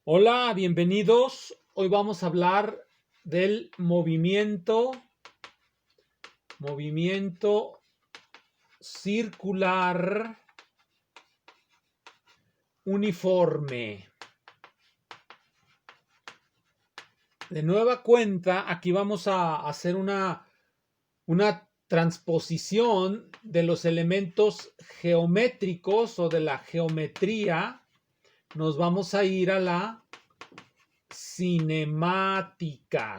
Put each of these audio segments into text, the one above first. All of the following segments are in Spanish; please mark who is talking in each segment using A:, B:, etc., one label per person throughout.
A: Hola, bienvenidos. Hoy vamos a hablar del movimiento circular uniforme. De nueva cuenta, aquí vamos a hacer una transposición de los elementos geométricos o de la geometría. Nos vamos a ir a la cinemática.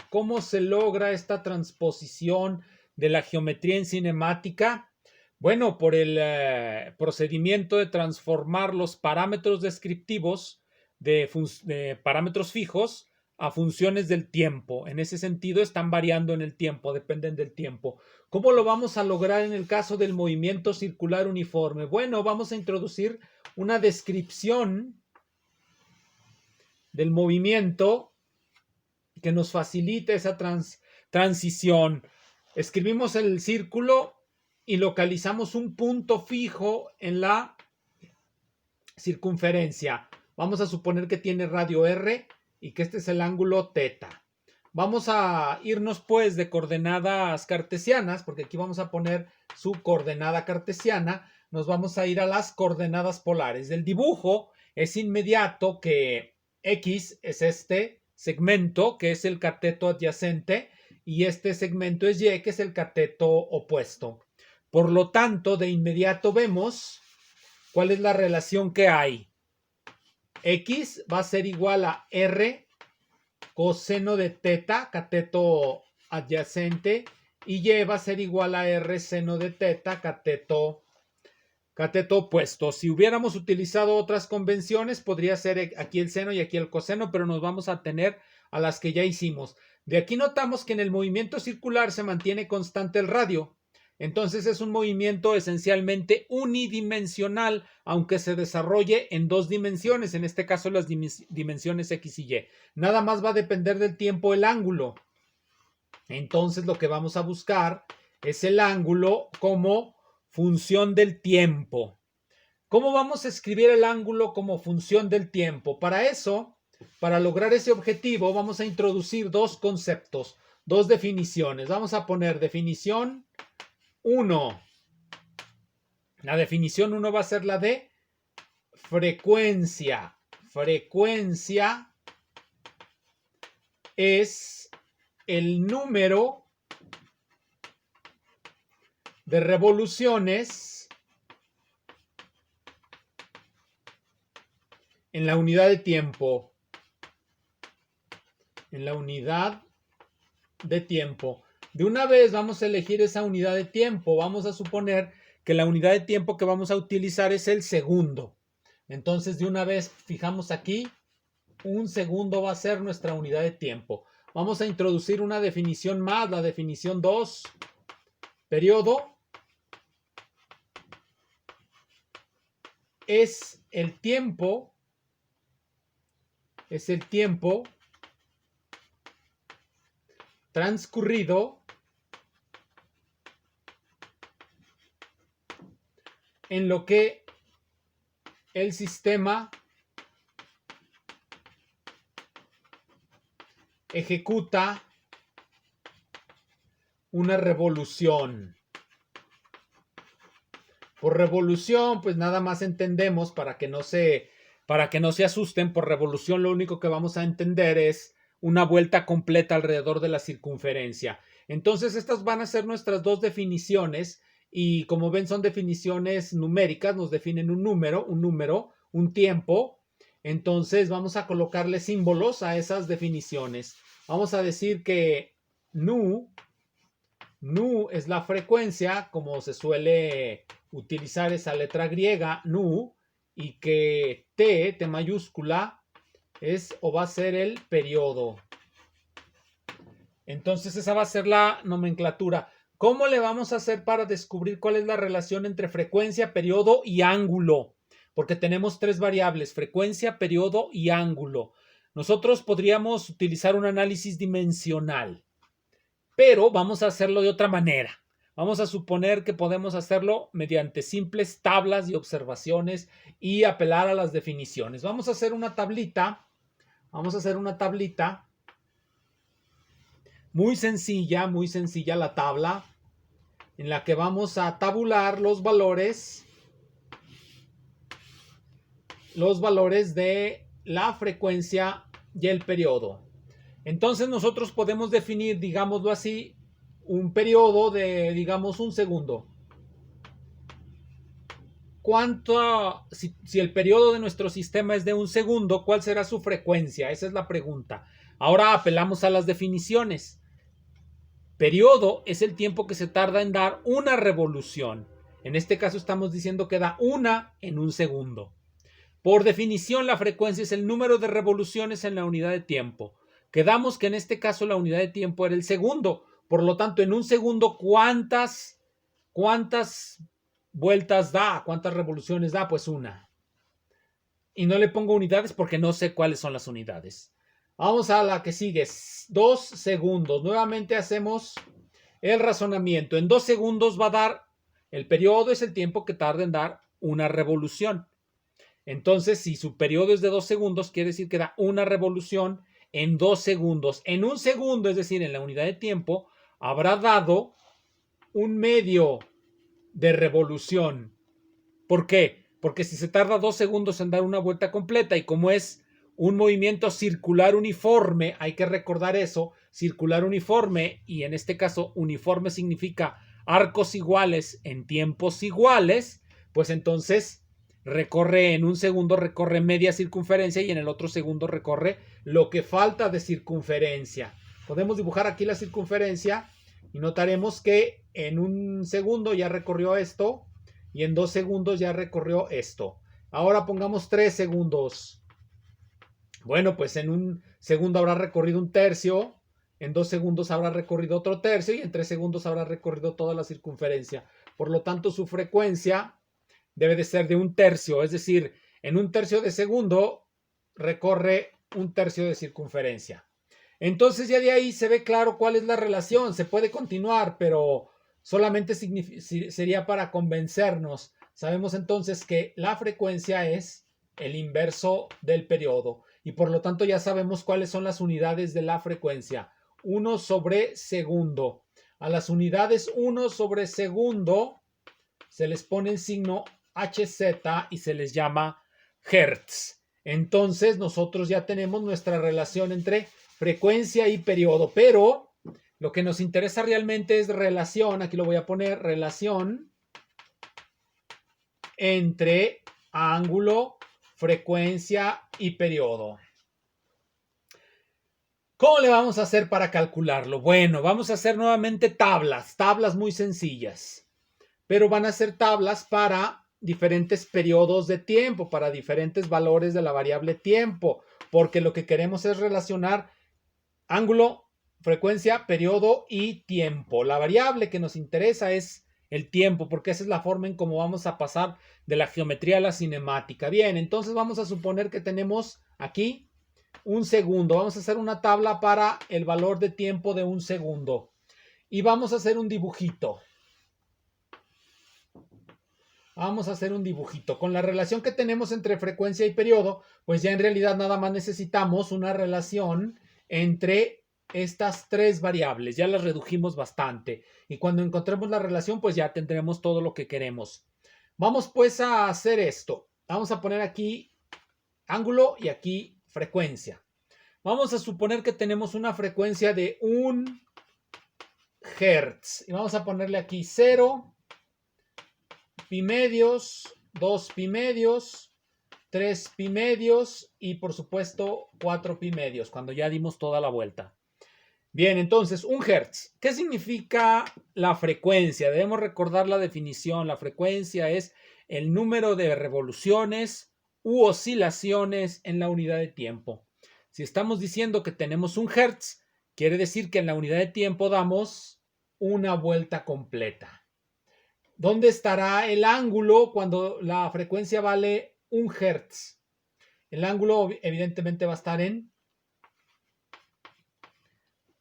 A: ¿Cómo se logra esta transposición de la geometría en cinemática? Bueno, por el procedimiento de transformar los parámetros descriptivos de parámetros fijos a funciones del tiempo. En ese sentido, están variando en el tiempo, dependen del tiempo. ¿Cómo lo vamos a lograr en el caso del movimiento circular uniforme? Bueno, vamos a introducir una descripción del movimiento que nos facilite esa transición. Escribimos el círculo y localizamos un punto fijo en la circunferencia. Vamos a suponer que tiene radio R y que este es el ángulo θ. Vamos a irnos pues de coordenadas cartesianas, porque aquí vamos a poner su coordenada cartesiana. Nos vamos a ir a las coordenadas polares. Del dibujo es inmediato que X es este segmento, que es el cateto adyacente, y este segmento es Y, que es el cateto opuesto. Por lo tanto, de inmediato vemos cuál es la relación que hay. X va a ser igual a R coseno de θ, cateto adyacente, y Y va a ser igual a R seno de θ, cateto opuesto. Si hubiéramos utilizado otras convenciones, podría ser aquí el seno y aquí el coseno, pero nos vamos a tener a las que ya hicimos. De aquí notamos que en el movimiento circular se mantiene constante el radio. Entonces es un movimiento esencialmente unidimensional, aunque se desarrolle en dos dimensiones, en este caso las dimensiones X y Y. Nada más va a depender del tiempo el ángulo. Entonces lo que vamos a buscar es el ángulo como función del tiempo. ¿Cómo vamos a escribir el ángulo como función del tiempo? Para eso, para lograr ese objetivo, vamos a introducir dos conceptos, dos definiciones. Vamos a poner definición 1. La definición 1 va a ser la de frecuencia. Frecuencia es el número de revoluciones en la unidad de tiempo. En la unidad de tiempo. De una vez vamos a elegir esa unidad de tiempo. Vamos a suponer que la unidad de tiempo que vamos a utilizar es el segundo. Entonces, de una vez fijamos aquí, un segundo va a ser nuestra unidad de tiempo. Vamos a introducir una definición más, la definición 2. Periodo es el tiempo transcurrido en lo que el sistema ejecuta una revolución. Por revolución, pues nada más entendemos, para que no se asusten, por revolución lo único que vamos a entender es una vuelta completa alrededor de la circunferencia. Entonces estas van a ser nuestras dos definiciones y como ven son definiciones numéricas, nos definen un número, un tiempo. Entonces vamos a colocarle símbolos a esas definiciones. Vamos a decir que nu es la frecuencia, como se suele utilizar esa letra griega, nu, y que T mayúscula, es o va a ser el periodo. Entonces esa va a ser la nomenclatura. ¿Cómo le vamos a hacer para descubrir cuál es la relación entre frecuencia, periodo y ángulo? Porque tenemos tres variables, frecuencia, periodo y ángulo. Nosotros podríamos utilizar un análisis dimensional, pero vamos a hacerlo de otra manera. Vamos a suponer que podemos hacerlo mediante simples tablas y observaciones y apelar a las definiciones. Vamos a hacer una tablita Vamos a hacer una tablita. Muy sencilla la tabla en la que vamos a tabular los valores de la frecuencia y el periodo. Entonces nosotros podemos definir, digámoslo así, un periodo de, digamos, un segundo. Si el periodo de nuestro sistema es de un segundo, ¿cuál será su frecuencia? Esa es la pregunta. Ahora apelamos a las definiciones. Periodo es el tiempo que se tarda en dar una revolución. En este caso estamos diciendo que da una en un segundo. Por definición, la frecuencia es el número de revoluciones en la unidad de tiempo. Quedamos que en este caso la unidad de tiempo era el segundo. Por lo tanto, en un segundo, ¿cuántas vueltas da? ¿Cuántas revoluciones da? Pues una. Y no le pongo unidades porque no sé cuáles son las unidades. Vamos a la que sigue. 2 segundos. Nuevamente hacemos el razonamiento. En 2 segundos va a dar, el periodo es el tiempo que tarda en dar una revolución. Entonces, si su periodo es de 2 segundos, quiere decir que da una revolución en 2 segundos. En un segundo, es decir, en la unidad de tiempo, habrá dado un medio de revolución. ¿Por qué? Porque si se tarda 2 segundos en dar una vuelta completa y como es un movimiento circular uniforme, hay que recordar eso, circular uniforme, y en este caso uniforme significa arcos iguales en tiempos iguales, pues entonces recorre en un segundo, recorre media circunferencia y en el otro segundo recorre lo que falta de circunferencia. Podemos dibujar aquí la circunferencia y notaremos que en un segundo ya recorrió esto y en 2 segundos ya recorrió esto. Ahora pongamos 3 segundos. Bueno, pues en un segundo habrá recorrido un tercio, en 2 segundos habrá recorrido otro tercio y en 3 segundos habrá recorrido toda la circunferencia. Por lo tanto, su frecuencia debe de ser de un tercio, es decir, en un tercio de segundo recorre un tercio de circunferencia. Entonces ya de ahí se ve claro cuál es la relación, se puede continuar, pero solamente sería para convencernos. Sabemos entonces que la frecuencia es el inverso del periodo y por lo tanto ya sabemos cuáles son las unidades de la frecuencia. 1 sobre segundo. A las unidades 1 sobre segundo se les pone el signo HZ y se les llama Hertz. Entonces nosotros ya tenemos nuestra relación entre frecuencia y periodo, pero lo que nos interesa realmente es relación, aquí lo voy a poner, relación entre ángulo, frecuencia y periodo. ¿Cómo le vamos a hacer para calcularlo? Bueno, vamos a hacer nuevamente tablas muy sencillas, pero van a ser tablas para diferentes periodos de tiempo, para diferentes valores de la variable tiempo, porque lo que queremos es relacionar ángulo, frecuencia, periodo y tiempo. La variable que nos interesa es el tiempo, porque esa es la forma en cómo vamos a pasar de la geometría a la cinemática. Bien, entonces vamos a suponer que tenemos aquí un segundo. Vamos a hacer una tabla para el valor de tiempo de un segundo. Y vamos a hacer un dibujito. Vamos a hacer un dibujito. Con la relación que tenemos entre frecuencia y periodo, pues ya en realidad nada más necesitamos una relación entre estas 3 variables. Ya las redujimos bastante. Y cuando encontremos la relación, pues ya tendremos todo lo que queremos. Vamos pues a hacer esto. Vamos a poner aquí ángulo y aquí frecuencia. Vamos a suponer que tenemos una frecuencia de 1 Hertz. Y vamos a ponerle aquí 0, pi medios, 2 pi medios, 3 pi medios y por supuesto 4 pi medios, cuando ya dimos toda la vuelta. Bien, entonces, 1 Hertz. ¿Qué significa la frecuencia? Debemos recordar la definición. La frecuencia es el número de revoluciones u oscilaciones en la unidad de tiempo. Si estamos diciendo que tenemos 1 Hertz, quiere decir que en la unidad de tiempo damos una vuelta completa. ¿Dónde estará el ángulo cuando la frecuencia vale 1 Hertz? El ángulo evidentemente va a estar en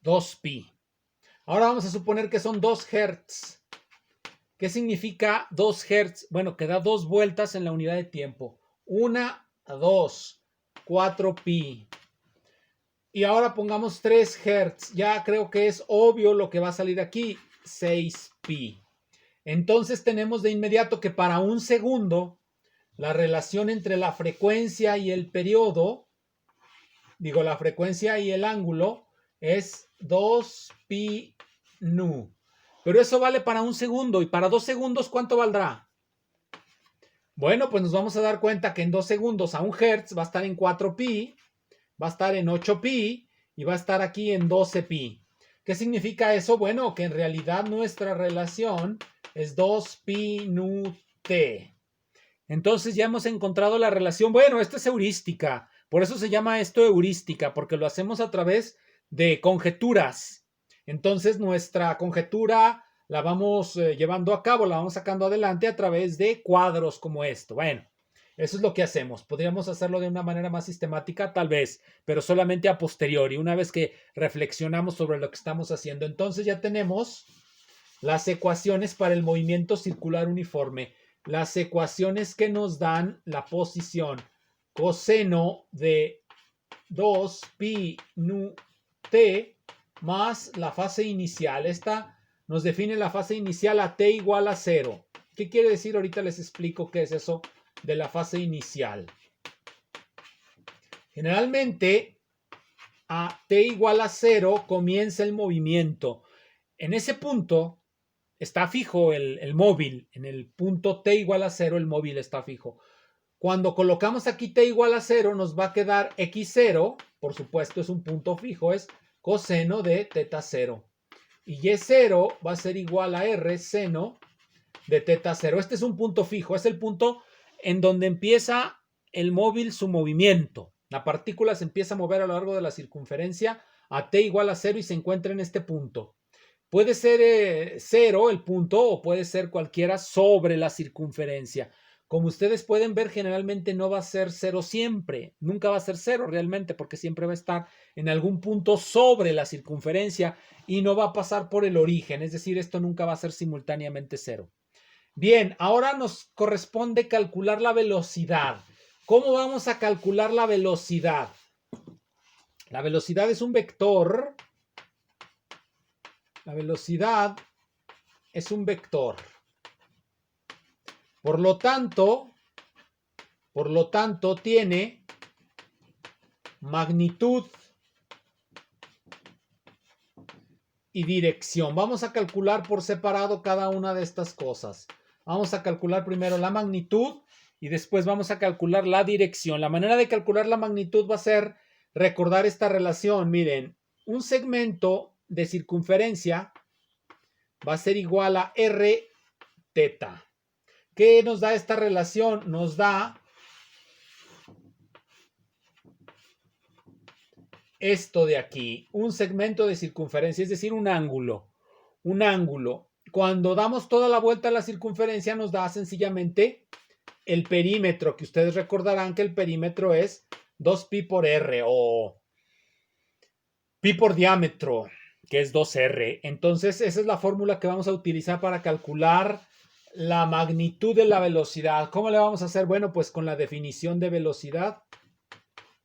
A: 2pi. Ahora vamos a suponer que son 2 Hertz. ¿Qué significa 2 Hertz? Bueno, que da 2 vueltas en la unidad de tiempo. 1, 2, 4pi. Y ahora pongamos 3 Hz. Ya creo que es obvio lo que va a salir aquí, 6pi. Entonces tenemos de inmediato que para un segundo la relación entre la frecuencia y el periodo, digo la frecuencia y el ángulo, es 2pi nu. Pero eso vale para un segundo. ¿Y para 2 segundos cuánto valdrá? Bueno, pues nos vamos a dar cuenta que en 2 segundos a 1 Hz va a estar en 4pi, va a estar en 8pi y va a estar aquí en 12pi. ¿Qué significa eso? Bueno, que en realidad nuestra relación es 2pi nu t. Entonces ya hemos encontrado la relación. Bueno, esto es heurística. Por eso se llama esto heurística, porque lo hacemos a través de conjeturas. Entonces nuestra conjetura la vamos llevando a cabo, la vamos sacando adelante a través de cuadros como esto. Bueno, eso es lo que hacemos. Podríamos hacerlo de una manera más sistemática, tal vez, pero solamente a posteriori, una vez que reflexionamos sobre lo que estamos haciendo. Entonces ya tenemos las ecuaciones para el movimiento circular uniforme. Las ecuaciones que nos dan la posición coseno de 2pi nu t más la fase inicial. Esta nos define la fase inicial a t igual a 0. ¿Qué quiere decir? Ahorita les explico qué es eso de la fase inicial. Generalmente a t igual a 0 comienza el movimiento. En ese punto está fijo el móvil. En el punto t igual a 0 el móvil está fijo. Cuando colocamos aquí t igual a 0 nos va a quedar x0, por supuesto es un punto fijo, es coseno de teta 0. Y y0 va a ser igual a r seno de teta 0. Este es un punto fijo, es el punto en donde empieza el móvil su movimiento. La partícula se empieza a mover a lo largo de la circunferencia a t igual a 0 y se encuentra en este punto. Puede ser 0 el punto o puede ser cualquiera sobre la circunferencia. Como ustedes pueden ver, generalmente no va a ser 0 siempre. Nunca va a ser 0 realmente porque siempre va a estar en algún punto sobre la circunferencia y no va a pasar por el origen. Es decir, esto nunca va a ser simultáneamente 0. Bien, ahora nos corresponde calcular la velocidad. ¿Cómo vamos a calcular la velocidad? La velocidad es un vector. La velocidad es un vector. Por lo tanto, tiene magnitud y dirección. Vamos a calcular por separado cada una de estas cosas. Vamos a calcular primero la magnitud y después vamos a calcular la dirección. La manera de calcular la magnitud va a ser recordar esta relación. Miren, un segmento de circunferencia va a ser igual a r teta. ¿Qué nos da esta relación? Nos da esto de aquí, un segmento de circunferencia, es decir, un ángulo. Un ángulo. Cuando damos toda la vuelta a la circunferencia nos da sencillamente el perímetro, que ustedes recordarán que el perímetro es 2pi por r o pi por diámetro, que es 2r. Entonces, esa es la fórmula que vamos a utilizar para calcular la magnitud de la velocidad. ¿Cómo le vamos a hacer? Bueno, pues con la definición de velocidad.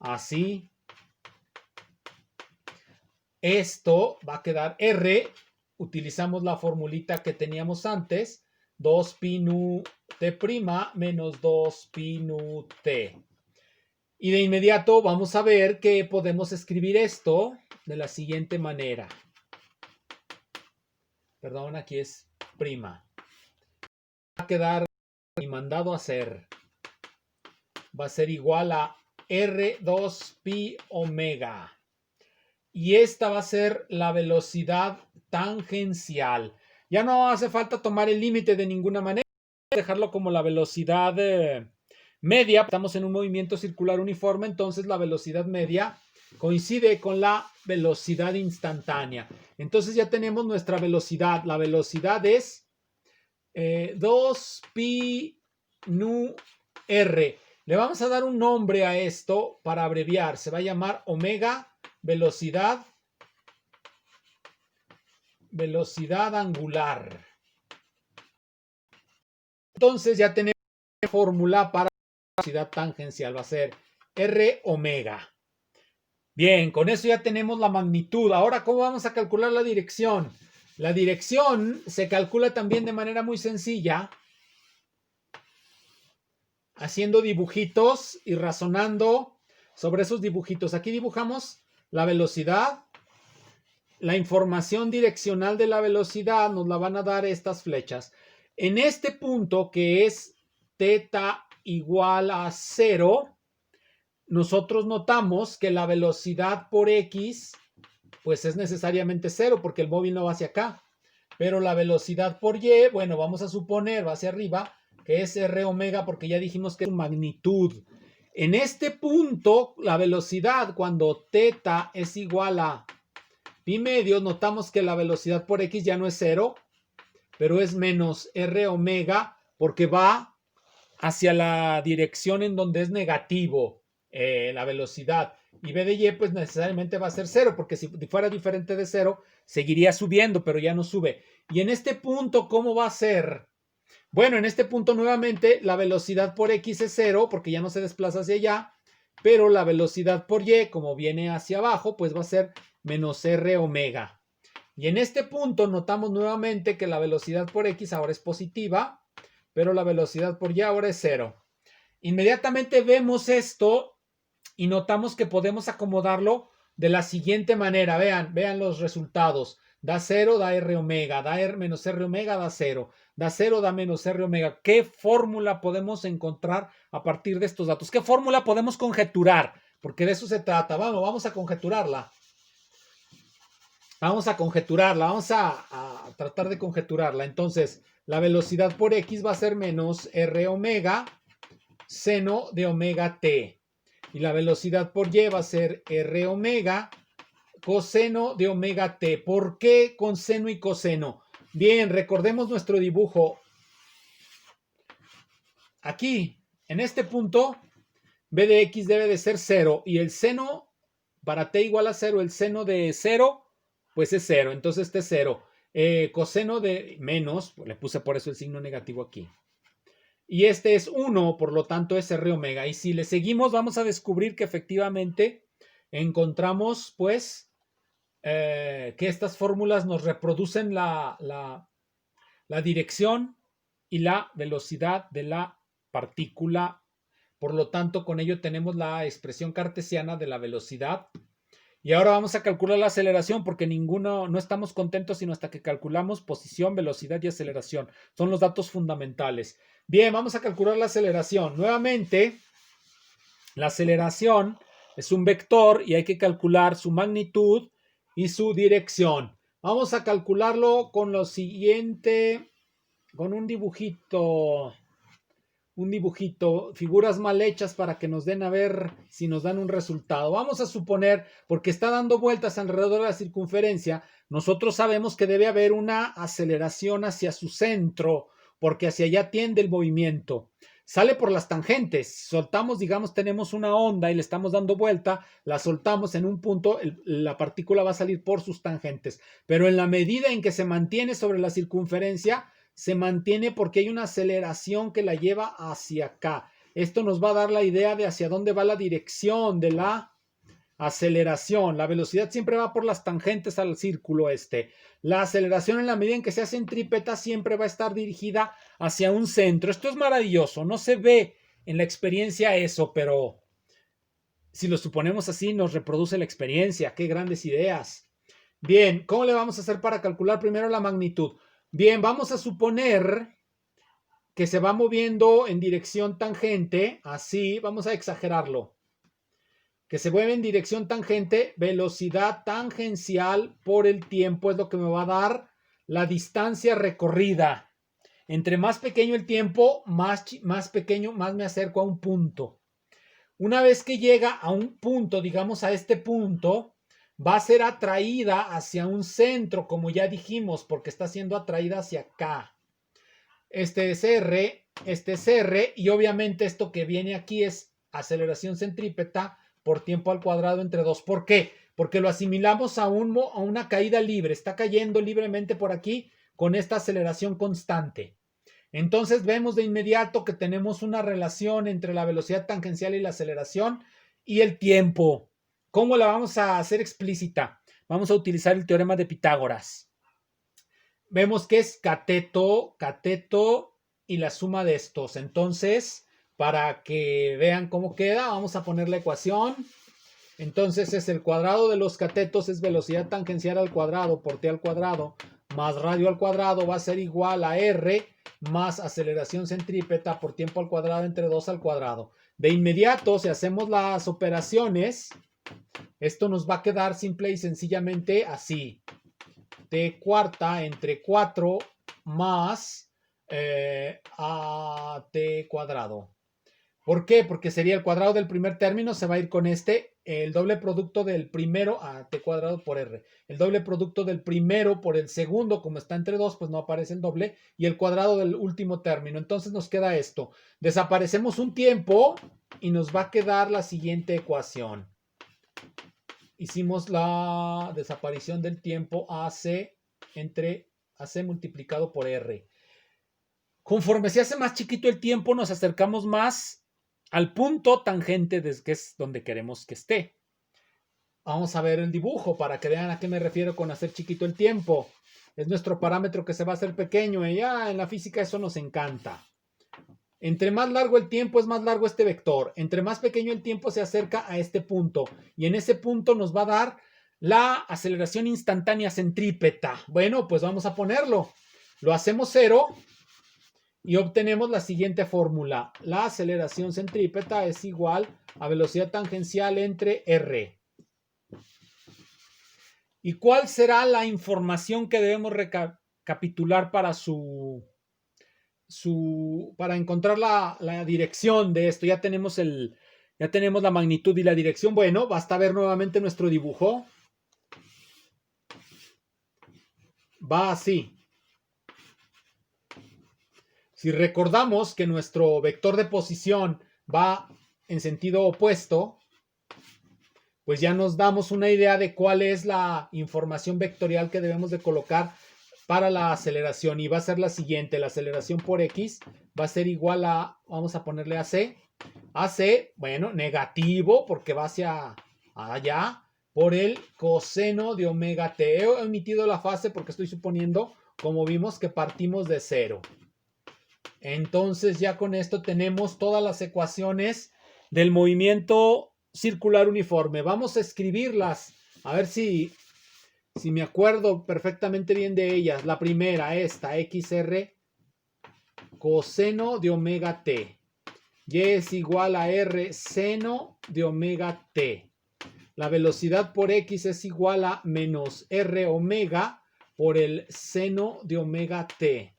A: Así. Esto va a quedar r. Utilizamos la formulita que teníamos antes. 2pi nu t' menos 2pi nu t. Y de inmediato vamos a ver que podemos escribir esto de la siguiente manera. Perdón, aquí es prima. Va a quedar y mandado a hacer. Va a ser igual a R2pi omega. Y esta va a ser la velocidad tangencial. Ya no hace falta tomar el límite de ninguna manera. Dejarlo como la velocidad media. Estamos en un movimiento circular uniforme, entonces la velocidad media coincide con la velocidad instantánea. Entonces ya tenemos nuestra velocidad. La velocidad es 2pi nu r. Le vamos a dar un nombre a esto para abreviar. Se va a llamar omega velocidad angular. Entonces ya tenemos una fórmula para la velocidad tangencial. Va a ser r omega. Bien, con eso ya tenemos la magnitud. Ahora, ¿cómo vamos a calcular la dirección? La dirección se calcula también de manera muy sencilla, haciendo dibujitos y razonando sobre esos dibujitos. Aquí dibujamos la velocidad. La información direccional de la velocidad nos la van a dar estas flechas. En este punto, que es θ igual a 0, nosotros notamos que la velocidad por x pues es necesariamente 0 porque el móvil no va hacia acá. Pero la velocidad por y, bueno, vamos a suponer, va hacia arriba, que es r omega porque ya dijimos que es magnitud. En este punto, la velocidad cuando θ es igual a pi medios, notamos que la velocidad por x ya no es 0, pero es menos r omega porque va hacia la dirección en donde es negativo la velocidad. Y b de y pues necesariamente va a ser 0, porque si fuera diferente de 0, seguiría subiendo, pero ya no sube. Y en este punto, ¿cómo va a ser? Bueno, en este punto nuevamente la velocidad por x es 0, porque ya no se desplaza hacia allá, pero la velocidad por y, como viene hacia abajo, pues va a ser menos r omega. Y en este punto notamos nuevamente que la velocidad por x ahora es positiva, pero la velocidad por y ahora es 0. Inmediatamente vemos esto y notamos que podemos acomodarlo de la siguiente manera. Vean los resultados. Da 0, da r omega, da r menos r omega, da 0. Da 0, da menos r omega. ¿Qué fórmula podemos encontrar a partir de estos datos? ¿Qué fórmula podemos conjeturar? Porque de eso se trata. Vamos a conjeturarla. Vamos a tratar de conjeturarla. Entonces, la velocidad por x va a ser menos r omega seno de omega t. Y la velocidad por y va a ser r omega coseno de omega t. ¿Por qué con seno y coseno? Bien, recordemos nuestro dibujo. Aquí, en este punto, b de x debe de ser 0. Y el seno, para t igual a 0, el seno de 0, pues es 0. Entonces este es 0. Coseno de menos, le puse por eso el signo negativo aquí. Y este es 1, por lo tanto es r omega. Y si le seguimos, vamos a descubrir que efectivamente encontramos, pues, que estas fórmulas nos reproducen la dirección y la velocidad de la partícula. Por lo tanto, con ello tenemos la expresión cartesiana de la velocidad. Y ahora vamos a calcular la aceleración porque no estamos contentos sino hasta que calculamos posición, velocidad y aceleración. Son los datos fundamentales. Bien, vamos a calcular la aceleración. Nuevamente, la aceleración es un vector y hay que calcular su magnitud y su dirección. Vamos a calcularlo con lo siguiente, con un dibujito, figuras mal hechas para que nos den a ver si nos dan un resultado. Vamos a suponer, porque está dando vueltas alrededor de la circunferencia, nosotros sabemos que debe haber una aceleración hacia su centro, porque hacia allá tiende el movimiento. Sale por las tangentes. Soltamos, digamos, tenemos una onda y le estamos dando vuelta, la soltamos en un punto, la partícula va a salir por sus tangentes. Pero en la medida en que se mantiene sobre la circunferencia, se mantiene porque hay una aceleración que la lleva hacia acá. Esto nos va a dar la idea de hacia dónde va la dirección de la aceleración. La velocidad siempre va por las tangentes al círculo este. La aceleración en la medida en que se hace centrípeta siempre va a estar dirigida hacia un centro. Esto es maravilloso. No se ve en la experiencia eso, pero si lo suponemos así nos reproduce la experiencia. ¡Qué grandes ideas! Bien, ¿cómo le vamos a hacer para calcular primero la magnitud? Bien, vamos a suponer que se va moviendo en dirección tangente, así, vamos a exagerarlo, que se mueve en dirección tangente, velocidad tangencial por el tiempo es lo que me va a dar la distancia recorrida. Entre más pequeño el tiempo, más pequeño, más me acerco a un punto. Una vez que llega a un punto, digamos a este punto, va a ser atraída hacia un centro, como ya dijimos, porque está siendo atraída hacia acá. Este es R, y obviamente esto que viene aquí es aceleración centrípeta por tiempo al cuadrado entre 2. ¿Por qué? Porque lo asimilamos a una caída libre. Está cayendo libremente por aquí con esta aceleración constante. Entonces vemos de inmediato que tenemos una relación entre la velocidad tangencial y la aceleración y el tiempo. ¿Cómo la vamos a hacer explícita? Vamos a utilizar el teorema de Pitágoras. Vemos que es cateto y la suma de estos. Entonces, para que vean cómo queda, vamos a poner la ecuación. Entonces es el cuadrado de los catetos, es velocidad tangencial al cuadrado por t al cuadrado más radio al cuadrado va a ser igual a r más aceleración centrípeta por tiempo al cuadrado entre 2 al cuadrado. De inmediato, si hacemos las operaciones, esto nos va a quedar simple y sencillamente así. T cuarta entre 4 más a t cuadrado. ¿Por qué? Porque sería el cuadrado del primer término, se va a ir con el doble producto del primero a t cuadrado por r. El doble producto del primero por el segundo, como está entre 2, pues no aparece el doble, y el cuadrado del último término. Entonces nos queda esto. Desaparecemos un tiempo y nos va a quedar la siguiente ecuación. Hicimos la desaparición del tiempo AC multiplicado por R. Conforme se hace más chiquito el tiempo, nos acercamos más al punto tangente, que es donde queremos que esté. Vamos a ver el dibujo para que vean a qué me refiero con hacer chiquito el tiempo. Es nuestro parámetro que se va a hacer pequeño y ya en la física eso nos encanta. Entre más largo el tiempo es más largo este vector. Entre más pequeño el tiempo se acerca a este punto. Y en ese punto nos va a dar la aceleración instantánea centrípeta. Bueno, pues vamos a ponerlo. Lo hacemos 0 y obtenemos la siguiente fórmula. La aceleración centrípeta es igual a velocidad tangencial entre R. ¿Y cuál será la información que debemos recapitular para para encontrar la dirección de esto? Ya tenemos la magnitud y la dirección. Bueno, basta ver nuevamente nuestro dibujo. Va así. Si recordamos que nuestro vector de posición va en sentido opuesto, pues ya nos damos una idea de cuál es la información vectorial que debemos de colocar para la aceleración. Y va a ser la siguiente. La aceleración por X va a ser igual a, vamos a ponerle AC. AC, bueno, negativo porque va hacia allá por el coseno de omega t. He omitido la fase porque estoy suponiendo, como vimos, que partimos de 0. Entonces ya con esto tenemos todas las ecuaciones del movimiento circular uniforme. Vamos a escribirlas, a ver si me acuerdo perfectamente bien de ellas. La primera, esta, XR coseno de omega t. Y es igual a R seno de omega t. La velocidad por X es igual a menos R omega por el seno de omega t.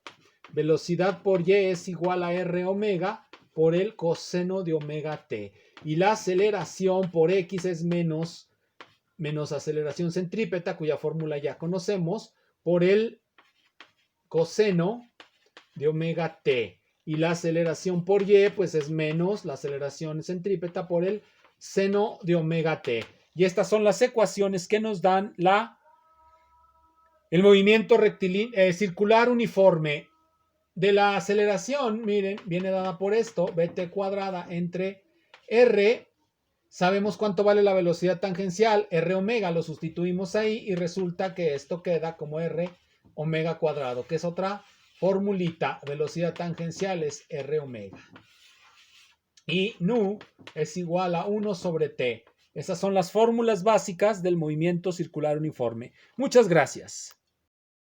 A: Velocidad por Y es igual a R omega por el coseno de omega t. Y la aceleración por X es menos aceleración centrípeta, cuya fórmula ya conocemos, por el coseno de omega t. Y la aceleración por Y pues es menos la aceleración centrípeta por el seno de omega t. Y estas son las ecuaciones que nos dan el movimiento circular uniforme. De la aceleración, miren, viene dada por esto, bt cuadrada entre r. Sabemos cuánto vale la velocidad tangencial, r omega, lo sustituimos ahí y resulta que esto queda como r omega cuadrado, que es otra formulita. Velocidad tangencial es r omega. Y nu es igual a 1 sobre t. Esas son las fórmulas básicas del movimiento circular uniforme. Muchas gracias.